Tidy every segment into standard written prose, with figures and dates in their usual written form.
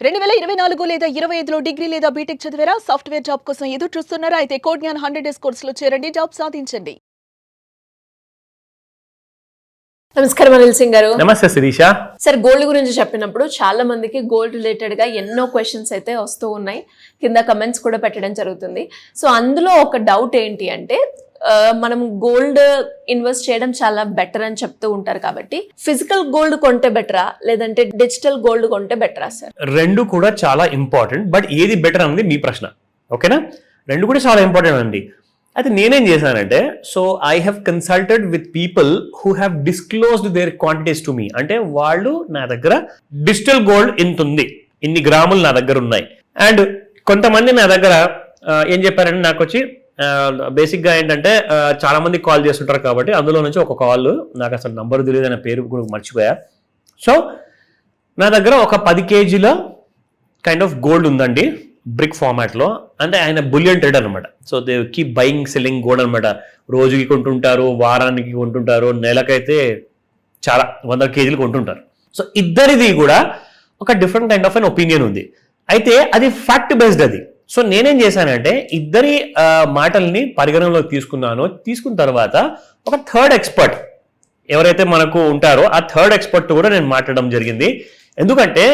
2024 లేదా 25లో డిగ్రీ లేదా బీటెక్ చదివారా? సాఫ్ట్వేర్ జాబ్ కోసం ఎదురు చూస్తున్నారా? అయితే కోడ్ జ్ఞాన్ 100 డేస్ కోర్సులో చేరండి, జాబ్ సాధించండి. నమస్కారం అనిల్ సింగ్ గారు. నమస్తే శిరీష. సార్, గోల్డ్ గురించి చెప్పినప్పుడు చాలా మందికి గోల్డ్ రిలేటెడ్ గా ఎన్నో క్వశ్చన్స్ అయితే వస్తూ ఉన్నాయి. కింద కమెంట్స్ కూడా పెట్టడం జరుగుతుంది. సో అందులో ఒక డౌట్ ఏంటి అంటే, మనం గోల్డ్ ఇన్వెస్ట్ చేయడం చాలా బెటర్ అని చెప్తూ ఉంటారు కాబట్టి ఫిజికల్ గోల్డ్ కొంటే బెటరా లేదంటే డిజిటల్ గోల్డ్ కొంటే బెటరా సార్? రెండు కూడా చాలా ఇంపార్టెంట్, బట్ ఏది బెటర్ అనేది మీ ప్రశ్న. ఓకేనా? రెండు కూడా చాలా ఇంపార్టెంట్ అండి. అయితే నేనేం చేశానంటే, so I have consulted with people who have disclosed their quantities to me. అంటే వాళ్ళు నా దగ్గర డిజిటల్ గోల్డ్ ఇంత ఉంది, ఇన్ని గ్రాములు నా దగ్గర ఉన్నాయి. అండ్ కొంతమంది నా దగ్గర ఏం చెప్పారంటే, నాకు వచ్చి బేసిక్గా ఏంటంటే చాలా మంది కాల్ చేస్తుంటారు కాబట్టి అందులో నుంచి ఒక కాల్, నాకు అసలు నంబర్ తెలియదు, అనే పేరు కూడా మర్చిపోయా. సో నా దగ్గర ఒక 10 kg కైండ్ ఆఫ్ గోల్డ్ ఉందండి, బ్రిక్ ఫార్మాట్లో. అంటే ఆయన బులియన్ ట్రేడర్ అనమాట. So they keep buying selling gold అనమాట. రోజుకి కొంటుంటారు, వారానికి కొంటుంటారు, నెలకైతే చాలా 100 kg కొంటుంటారు. సో ఇద్దరిది కూడా ఒక different kind of an opinion ఉంది. అయితే అది ఫ్యాక్ట్ బేస్డ్ అది. సో నేనేం చేశానంటే, ఇద్దరి మాటల్ని పరిగణనలోకి తీసుకున్న తర్వాత ఒక థర్డ్ ఎక్స్పర్ట్ ఎవరైతే మనకు ఉంటారో ఆ థర్డ్ ఎక్స్పర్ట్ కూడా నేను మాట్లాడడం జరిగింది. ఎందుకంటే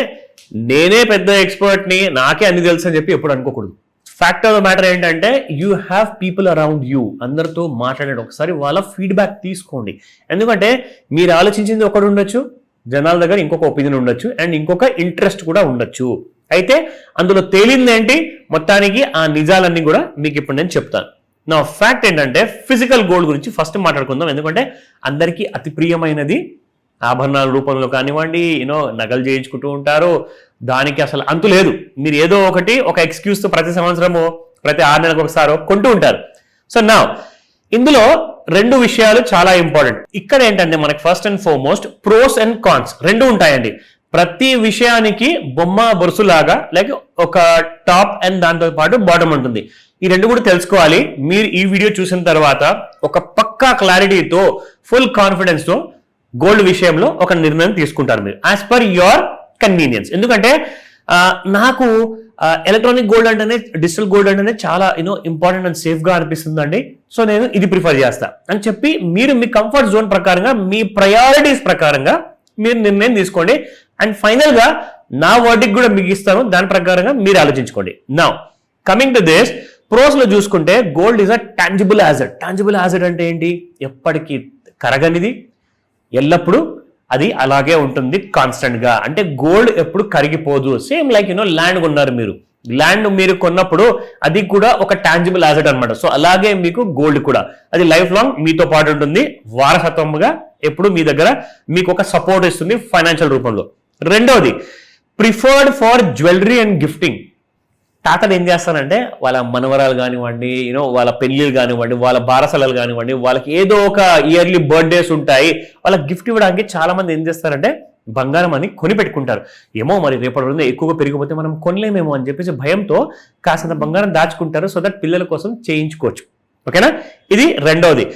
నేనే పెద్ద ఎక్స్పర్ట్ని, నాకే అన్ని తెలుసు అని చెప్పి ఎప్పుడు అనుకోకూడదు. ఫ్యాక్ట్ ఆఫ్ ద మ్యాటర్ ఏంటంటే, you have people around you. అందరితో మాట్లాడండి, ఒకసారి వాళ్ళ ఫీడ్బ్యాక్ తీసుకోండి. ఎందుకంటే మీరు ఆలోచించింది ఒకటి ఉండొచ్చు, జనాల దగ్గర ఇంకొక ఒపీనియన్ ఉండొచ్చు, అండ్ ఇంకొక ఇంట్రెస్ట్ కూడా ఉండొచ్చు. అయితే అందులో తేలింది ఏంటి, మొత్తానికి ఆ నిజాలన్నీ కూడా మీకు ఇప్పుడు నేను చెప్తాను. నా ఫ్యాక్ట్ ఏంటంటే, ఫిజికల్ గోల్డ్ గురించి ఫస్ట్ మాట్లాడుకుందాం. ఎందుకంటే అందరికీ అతి ప్రియమైనది. ఆభరణాల రూపంలో కానివ్వండి, నగలు చేయించుకుంటూ ఉంటారు, దానికి అసలు అంతు లేదు. మీరు ఏదో ఒక ఎక్స్క్యూజ్తో ప్రతి సంవత్సరము, ప్రతి 6 నెలలకు ఒకసారి కొంటూ ఉంటారు. సో నా ఇందులో 2 విషయాలు చాలా ఇంపార్టెంట్. ఇక్కడ ఏంటంటే మనకి first and foremost pros and cons 2 ఉంటాయండి. ప్రతి విషయానికి బొమ్మ బొరుసులాగా లైక్ ఒక టాప్ అండ్ దాంతో పాటు బాటమ్ ఉంటుంది. ఈ 2 కూడా తెలుసుకోవాలి. మీరు ఈ వీడియో చూసిన తర్వాత ఒక పక్కా క్లారిటీతో, ఫుల్ కాన్ఫిడెన్స్ తో గోల్డ్ విషయంలో ఒక నిర్ణయం తీసుకుంటారు మీరు, యాజ్ పర్ యువర్ కన్వీనియన్స్. ఎందుకంటే నాకు ఎలక్ట్రానిక్ గోల్డ్ అంటేనే, డిజిటల్ గోల్డ్ అంటేనే చాలా ఇంపార్టెంట్ అండ్ సేఫ్ గా అనిపిస్తుందండి. సో నేను ఇది ప్రిఫర్ చేస్తా అని చెప్పి, మీరు మీ కంఫర్ట్ జోన్ ప్రకారంగా, మీ ప్రయారిటీస్ ప్రకారంగా మీరు నిర్ణయం తీసుకోండి. అండ్ ఫైనల్ గా నా వర్డిక్ కూడా మీకు ఇస్తాను, దాని ప్రకారంగా మీరు ఆలోచించుకోండి. Now coming to this, pros లో చూసుకుంటే gold is a tangible asset. Tangible asset అంటే ఏంటి? ఎప్పటికీ కరగనిది, ఎల్లప్పుడూ అది అలాగే ఉంటుంది కాన్స్టెంట్ గా. అంటే గోల్డ్ ఎప్పుడు కరిగిపోదు. సేమ్ లైక్ ల్యాండ్ కొన్నారు మీరు, ల్యాండ్ మీరు కొన్నప్పుడు అది కూడా ఒక టాంజిబుల్ యాసెట్ అనమాట. సో అలాగే మీకు గోల్డ్ కూడా అది లైఫ్ లాంగ్ మీతో పాటు ఉంటుంది, వారసత్వంగా ఎప్పుడు మీ దగ్గర మీకు ఒక సపోర్ట్ ఇస్తుంది ఫైనాన్షియల్ రూపంలో. రెండవది, preferred for jewellery and gifting. తాతలు ఏం చేస్తారంటే, వాళ్ళ మనవరాలు కానివ్వండి, వాళ్ళ పెళ్లిళ్ళు కానివ్వండి, వాళ్ళ బారసలలు కానివ్వండి, వాళ్ళకి ఏదో ఒక ఇయర్లీ బర్త్డేస్ ఉంటాయి, వాళ్ళకి గిఫ్ట్ ఇవ్వడానికి చాలా మంది ఏం చేస్తారంటే బంగారం అని కొని పెట్టుకుంటారు. ఏమో మరి రేపటి రోజున ఎక్కువగా పెరిగిపోతే మనం కొనలేమేమో అని చెప్పేసి భయంతో కాస్త బంగారం దాచుకుంటారు, సో దట్ పిల్లల కోసం చేయించుకోవచ్చు. ఓకేనా? ఇది రెండవది.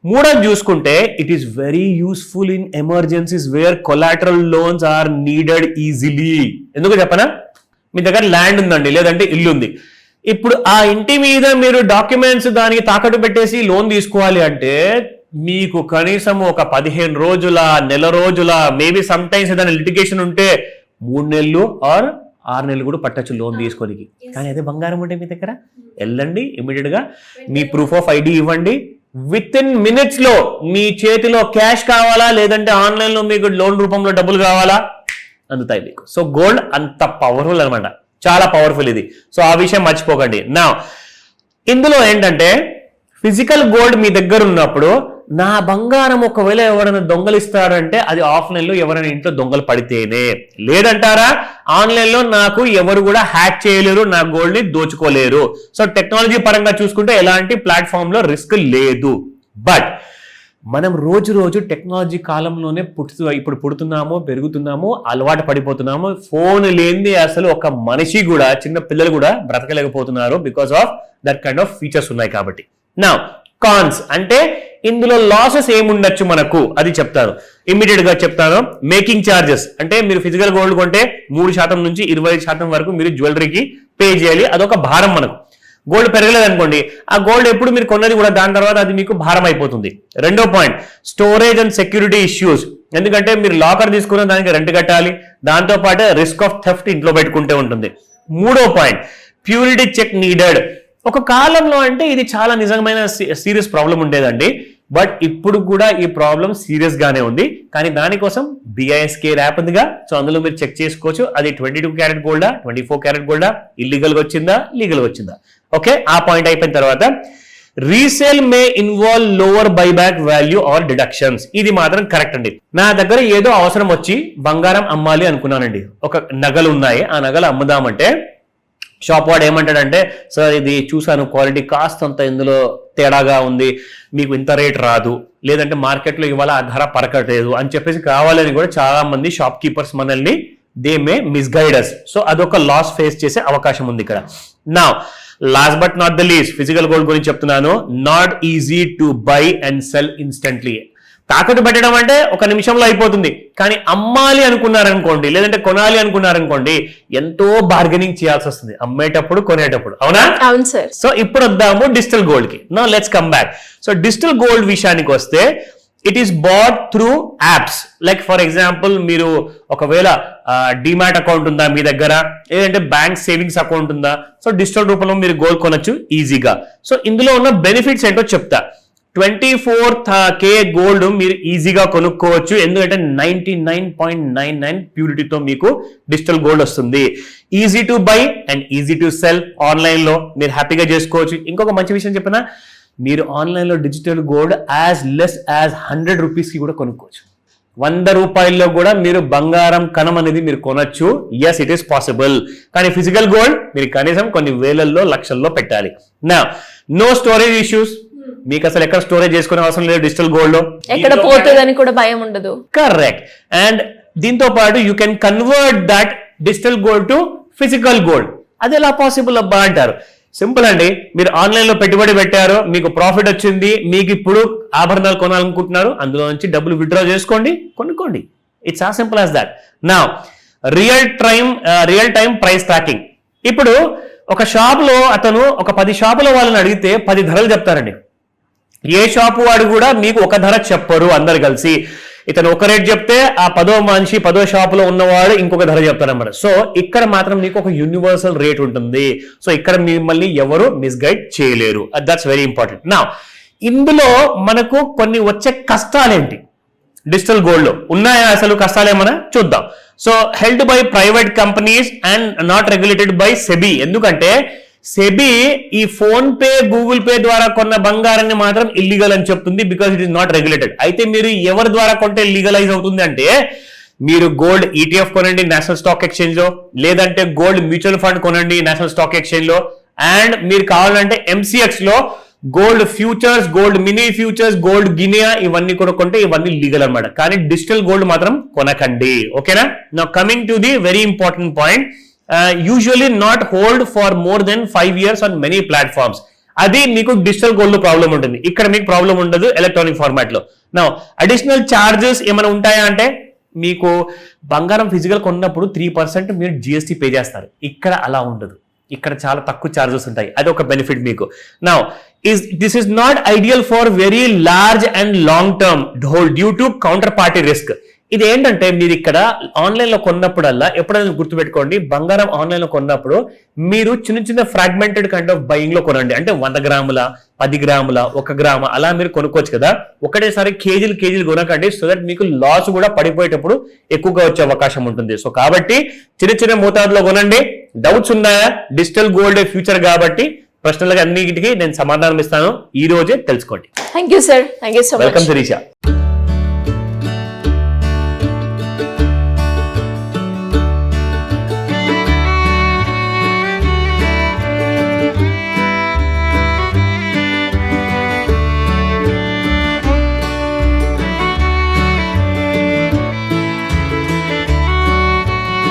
మూడోది చూసుకుంటే, it is very useful in emergencies where collateral loans are needed easily. ఎందుకు చెప్పనా? మీ దగ్గర ల్యాండ్ ఉందండి, లేదంటే ఇల్లు ఉంది. ఇప్పుడు ఆ ఇంటి మీద మీరు డాక్యుమెంట్స్ దానికి తాకట్టు పెట్టేసి లోన్ తీసుకోవాలి అంటే మీకు కనీసం ఒక 15 రోజుల, నెల రోజుల, మేబీ సమ్ టైమ్స్ ఏదైనా లిటిగేషన్ ఉంటే 3 నెలలు ఆర్ 6 నెలలు కూడా పట్టచ్చు లోన్ తీసుకోనికి. కానీ అదే బంగారం ఉంటే మీ దగ్గర, వెళ్ళండి ఇమీడియట్ గా మీ ప్రూఫ్ ఆఫ్ ఐడి ఇవ్వండి, విత్ ఇన్ మినిట్స్ లో మీ చేతిలో క్యాష్ కావాలా, లేదంటే ఆన్లైన్ లో మీకు లోన్ రూపంలో డబ్బులు కావాలా, అందుతాయి మీకు. సో గోల్డ్ అంత పవర్ఫుల్ అనమాట, చాలా పవర్ఫుల్ ఇది. సో ఆ విషయం మర్చిపోకండి. నా ఇందులో ఏంటంటే, ఫిజికల్ గోల్డ్ మీ దగ్గర ఉన్నప్పుడు, నా బంగారం ఒకవేళ ఎవరైనా దొంగలిస్తారంటే అది ఆఫ్లైన్ లో ఎవరైనా ఇంట్లో దొంగలు పడితేనే. లేదంటారా, ఆన్లైన్ లో నాకు ఎవరు కూడా హ్యాక్ చేయలేరు, నా గోల్డ్ ని దోచుకోలేరు. సో టెక్నాలజీ పరంగా చూసుకుంటే ఎలాంటి ప్లాట్ఫామ్ లో రిస్క్ లేదు. బట్ మనం రోజు టెక్నాలజీ కాలంలోనే ఇప్పుడు పుడుతున్నాము, పెరుగుతున్నాము, అలవాటు పడిపోతున్నాము. ఫోన్ లేనిది అసలు ఒక మనిషి కూడా, చిన్న పిల్లలు కూడా బ్రతకలేకపోతున్నారు, because of that kind of features ఉన్నాయి కాబట్టి. నా కాన్స్ అంటే ఇందులో లాసెస్ ఏముండొచ్చు మనకు అది చెప్తాను, ఇమ్మీడియట్ గా చెప్తాను. మేకింగ్ ఛార్జెస్ అంటే మీరు ఫిజికల్ గోల్డ్ కొంటే 3% నుంచి 25% వరకు మీరు జ్యువెలరీకి పే చేయాలి, అదొక భారం మనకు. గోల్డ్ పెరగలేదు అనుకోండి, ఆ గోల్డ్ ఎప్పుడు మీరు కొన్నది కూడా దాని తర్వాత అది మీకు భారం అయిపోతుంది. రెండో point storage and security issues, ఎందుకంటే మీరు లాకర్ తీసుకున్న దానికి రెంట్ కట్టాలి, దాంతో పాటు రిస్క్ ఆఫ్ థెఫ్ట్ ఇంట్లో పెట్టుకుంటే ఉంటుంది. మూడో పాయింట్ ప్యూరిటీ చెక్ నీడెడ్. ఒక కాలంలో అంటే ఇది చాలా నిజమైన సీరియస్ ప్రాబ్లం ఉండేదండి, బట్ ఇప్పుడు కూడా ఈ ప్రాబ్లం సీరియస్ గానే ఉంది. కానీ దానికోసం BISK యాప్ ఉందిగా, సో అందులో మీరు చెక్ చేసుకోవచ్చు అది 22 క్యారెట్ గోల్డా 24 క్యారెట్ గోల్డా, ఇల్లీగల్ గా వచ్చిందా లీగల్ గా వచ్చిందా. ఓకే, ఆ పాయింట్ అయిపోయిన తర్వాత resale may involve lower buyback value or deductions. ఇది మాత్రం కరెక్ట్ అండి. నా దగ్గర ఏదో అవసరం వచ్చి బంగారం అమ్మాలి అనుకున్నానండి, ఒక నగలు ఉన్నాయి, ఆ నగలు అమ్ముదామంటే షాప్ వాడు ఏమంటాడంటే, సార్ ఇది చూసాను క్వాలిటీ కాస్ట్ అంత ఇందులో తేడాగా ఉంది, మీకు ఇంత రేట్ రాదు, లేదంటే మార్కెట్లో ఇవాళ ఆ ధర పరకట్లేదు అని చెప్పేసి కావాలని కూడా చాలా మంది షాప్ కీపర్స్ మనల్ని they may misguide us. So అదొక లాస్ ఫేస్ చేసే అవకాశం ఉంది ఇక్కడ. నా last but not the least physical gold గురించి చెప్తున్నాను. Not easy to buy and sell instantly. తాకట్టు పెట్టడం అంటే ఒక నిమిషంలో అయిపోతుంది, కానీ అమ్మాలి అనుకున్నారనుకోండి, లేదంటే కొనాలి అనుకున్నారనుకోండి, ఎంతో బార్గెనింగ్ చేయాల్సి వస్తుంది అమ్మేటప్పుడు కొనేటప్పుడు, అవునా? అవును సార్. సో ఇప్పుడు వద్దాము డిజిటల్ గోల్డ్ కి. Now let's come back. So digital gold విషయానికి వస్తే it is bought through apps. Like for example మీరు ఒకవేళ డిమాట్ అకౌంట్ ఉందా మీ దగ్గర, లేదంటే బ్యాంక్ సేవింగ్స్ అకౌంట్ ఉందా, సో డిజిటల్ రూపంలో మీరు గోల్డ్ కొనొచ్చు ఈజీగా. సో ఇందులో ఉన్న బెనిఫిట్స్ ఏంటో చెప్తా. 24K గోల్డ్ మీరు ఈజీగా కొనుక్కోవచ్చు, ఎందుకంటే 99.99 ప్యూరిటీతో మీకు డిజిటల్ గోల్డ్ వస్తుంది. Easy to buy and easy to cell, online లో మీరు హ్యాపీగా చేసుకోవచ్చు. ఇంకొక మంచి విషయం చెప్పినా, మీరు ఆన్లైన్ లో digital gold as less as 100 rupees కి కూడా కొనుక్కోవచ్చు. 100 రూపాయల్లో కూడా మీరు బంగారం కణం అనేది మీరు కొనొచ్చు. Yes, it is possible. కానీ ఫిజికల్ గోల్డ్ మీరు కనీసం కొన్ని వేలల్లో లక్షల్లో పెట్టాలి. నా నో స్టోరేజ్ ఇష్యూస్, మీకు అసలు ఎక్కడ స్టోరేజ్ చేసుకునే అవసరం లేదు డిజిటల్ గోల్డ్ లో, ఎక్కడ పోతుందని కూడా భయం ఉండదు. కరెక్ట్. అండ్ దీంతో పాటు you can convert that digital gold to physical gold. అది ఎలా పాసిబుల్ అబ్బా అంటారు. సింపుల్ అండి, మీరు ఆన్లైన్ లో పెట్టుబడి పెట్టారు, మీకు ప్రాఫిట్ వచ్చింది, మీకు ఇప్పుడు ఆభరణాలు కొనాలనుకుంటున్నారు, అందులో నుంచి డబ్బులు విత్డ్రా చేసుకోండి, కొనుక్కోండి. ఇట్స్ ఆ సింపుల్ యాజ్ దాట్. నా రియల్ టైం ప్రైస్ ట్రాకింగ్. ఇప్పుడు ఒక షాప్ లో అతను ఒక 10 షాపుల వాళ్ళని అడిగితే 10 ధరలు చెప్తారండి. ఏ షాపు వాడు కూడా మీకు ఒక ధర చెప్పరు, అందరు కలిసి ఇతను ఒక రేట్ చెప్తే ఆ 10వ మనిషి 10వ షాపులో ఉన్నవాడు ఇంకొక ధర చెప్తారన్నమాట. సో ఇక్కడ మాత్రం మీకు ఒక యూనివర్సల్ రేట్ ఉంటుంది. సో ఇక్కడ మిమ్మల్ని ఎవరు మిస్గైడ్ చేయలేరు. That's very important. నా ఇందులో మనకు కొన్ని వచ్చే కష్టాలేంటి డిజిటల్ గోల్డ్ లో ఉన్నాయా, అసలు కష్టాలేమన్నా చూద్దాం. So held by private companies and not regulated by SEBI. ఎందుకంటే సెబీ ఈ ఫోన్ పే గూగుల్ పే ద్వారా కొన్న బంగారాన్ని మాత్రం ఇల్లీగల్ అని చెప్తుంది, because it is not regulated. అయితే మీరు ఎవరి ద్వారా కొంటే లీగలైజ్ అవుతుంది అంటే, మీరు గోల్డ్ ETF కొనండి నేషనల్ స్టాక్ ఎక్స్చేంజ్ లో, లేదంటే గోల్డ్ మ్యూచువల్ ఫండ్ కొనండి నేషనల్ స్టాక్ ఎక్స్చేంజ్ లో, అండ్ మీరు కావాలంటే MCX లో gold futures, gold mini futures, gold Guinea ఇవన్నీ కూడా కొంటే ఇవన్నీ లీగల్ అన్నమాట. కానీ డిజిటల్ గోల్డ్ మాత్రం కొనకండి. ఓకేనా? Now coming to the very important point, usually not hold for more than 5 years on many platforms. అది మీకు డిజిటల్ గోల్డ్ లో ప్రాబ్లం ఉంటుంది, ఇక్కడ మీకు ప్రాబ్లం ఉండదు ఎలక్ట్రానిక్ ఫార్మాట్ లో. నా అడిషనల్ చార్జెస్ ఏమైనా ఉంటాయా అంటే, మీకు బంగారం ఫిజికల్ కొన్నప్పుడు 3% మీరు GST పే చేస్తారు, ఇక్కడ అలా ఉండదు, ఇక్కడ చాలా తక్కువ చార్జెస్ ఉంటాయి. అది ఒక బెనిఫిట్ మీకు. నా this is not ideal for very large and long term hold due to counter party risk. ఇది ఏంటంటే, మీరు ఇక్కడ ఆన్లైన్ లో కొన్నప్పుడల్లా ఎప్పుడైనా గుర్తుపెట్టుకోండి, బంగారం ఆన్లైన్ లో కొన్నప్పుడు మీరు చిన్న చిన్న ఫ్రాగ్మెంటెడ్ కైండ్ ఆఫ్ బయింగ్ లో కొనండి. అంటే 100 గ్రాముల 10 గ్రాముల 1 గ్రామ అలా మీరు కొనుక్కోవచ్చు కదా. ఒకటేసారి కేజీలు కొనకండి, సో దట్ మీకు లాస్ కూడా పడిపోయేటప్పుడు ఎక్కువగా వచ్చే అవకాశం ఉంటుంది. సో కాబట్టి చిన్న చిన్న మోతాదులో కొనండి. డౌట్స్ ఉన్నాయా? డిజిటల్ గోల్డ్ ఫ్యూచర్ కాబట్టి ప్రశ్నలకు అన్నిటికీ నేను సమాధానం ఇస్తాను, ఈ రోజే తెలుసుకోండి. Thank you sir. Thank you so much. Welcome Sirisha.